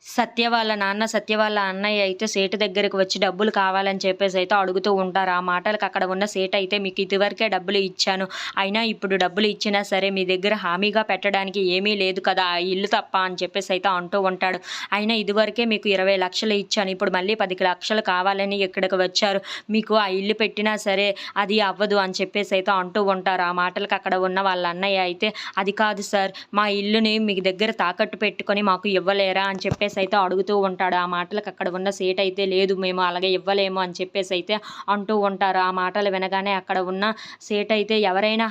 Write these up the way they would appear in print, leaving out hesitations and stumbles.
సత్య వాళ్ళ నాన్న, సత్య వాళ్ళ అన్నయ్య అయితే సేటు దగ్గరికి వచ్చి డబ్బులు కావాలని చెప్పేసి అయితే అడుగుతూ ఉంటారు. ఆ మాటలకి అక్కడ ఉన్న సేటు అయితే మీకు ఇదివరకే డబ్బులు ఇచ్చాను. అయినా ఇప్పుడు డబ్బులు ఇచ్చినా సరే మీ దగ్గర హామీగా పెట్టడానికి ఏమీ లేదు కదా! ఆ ఇల్లు తప్ప అని చెప్పేసి అయితే అంటూ ఉంటాడు. అయినా ఇదివరకే మీకు 20,00,000 ఇచ్చాను. ఇప్పుడు మళ్ళీ 10,00,000 కావాలని ఇక్కడికి వచ్చారు. మీకు ఆ ఇల్లు పెట్టినా సరే అది అవ్వదు అని చెప్పేసి అయితే అంటూ ఉంటారు. ఆ మాటలకి అక్కడ ఉన్న వాళ్ళ అన్నయ్య అయితే అది కాదు సార్, మా ఇల్లుని మీ దగ్గర తాకట్టు పెట్టుకొని మాకు ఇవ్వలేరా అని చెప్పేసి అయితే అడుగుతూ ఉంటాడు. ఆ మాటలకు అక్కడ ఉన్న సేట్ అయితే లేదు మేము అలాగే ఇవ్వలేము అని చెప్పేసి అయితే అంటూ ఉంటారు. ఆ మాటలు వినగానే అక్కడ ఉన్న సేట్ అయితే ఎవరైనా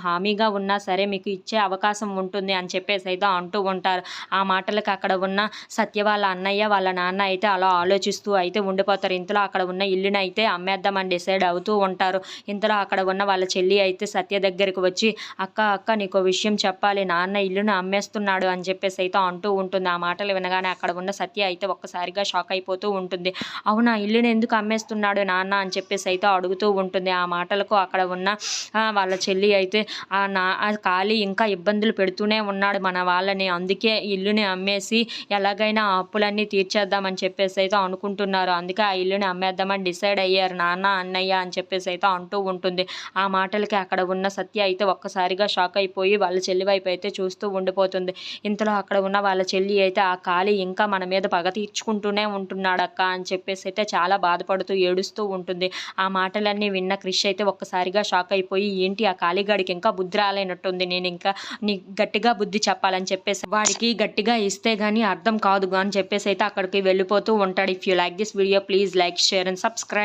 హామీగా ఉన్నా సరే మీకు ఇచ్చే అవకాశం ఉంటుంది అని చెప్పేసి అయితే అంటూ ఉంటారు. ఆ మాటలకు అక్కడ ఉన్న సత్య వాళ్ళ అన్నయ్య వాళ్ళ నాన్న అయితే అలా ఆలోచిస్తూ అయితే ఉండిపోతారు. ఇంతలో అక్కడ ఉన్న ఇల్లుని అయితే అమ్మేద్దామని డిసైడ్ అవుతూ ఉంటారు. ఇంతలో అక్కడ ఉన్న వాళ్ళ చెల్లి అయితే సత్య దగ్గరికి వచ్చి అక్క అక్క నీకో విషయం చెప్పాలి, నాన్న ఇల్లుని అమ్మేస్తున్నాడు అని చెప్పేసి అయితే అంటూ ఉంటుంది. ఆ మాటలు వినగానే అక్కడ ఉన్న సత్య అయితే ఒక్కసారిగా షాక్ అయిపోతూ ఉంటుంది. అవునా, ఇల్లుని ఎందుకు అమ్మేస్తున్నాడు నాన్న అని చెప్పేసి అయితే అడుగుతూ ఉంటుంది. ఆ మాటలకు అక్కడ ఉన్న వాళ్ళ చెల్లి అయితే ఆ ఖాళీ ఇంకా ఇబ్బందులు పెడుతూనే ఉన్నాడు మన వాళ్ళని, అందుకే ఇల్లుని అమ్మేసి ఎలాగైనా ఆ అప్పులన్నీ తీర్చేద్దామని చెప్పేసి అయితే అనుకుంటున్నారు. అందుకే ఆ ఇల్లుని అమ్మేద్దామని డిసైడ్ అయ్యారు నాన్న అన్నయ్య అని చెప్పేసి అయితే అంటూ ఉంటుంది. ఆ మాటలకి అక్కడ ఉన్న సత్య అయితే ఒక్కసారిగా షాక్ అయిపోయి వాళ్ళ చెల్లి వైపు అయితే చూస్తూ ఉండిపోతుంది. ఇంతలో అక్కడ ఉన్న వాళ్ళ చెల్లి అయితే ఆ ఖాళీ ఇంకా మన మీద పగ తీర్చుకుంటూనే ఉంటున్నాడక్క అని చెప్పేసి అయితే చాలా బాధపడుతూ ఏడుస్తూ ఉంటుంది. ఆ మాటలన్నీ విన్న క్రిష్ అయితే ఒక్కసారిగా షాక్ అయిపోయి ఏంటి ఆ ఖాళీగాడికి ఇంకా బుద్ధి రాలేనట్టుంది, నేను ఇంకా గట్టిగా బుద్ధి చెప్పాలని చెప్పేసి వాడికి గట్టిగా ఇస్తే గానీ అర్థం కాదు అని చెప్పేసి అయితే అక్కడికి వెళ్ళిపోతూ ఉంటాడు. If you like this video please like, share and subscribe.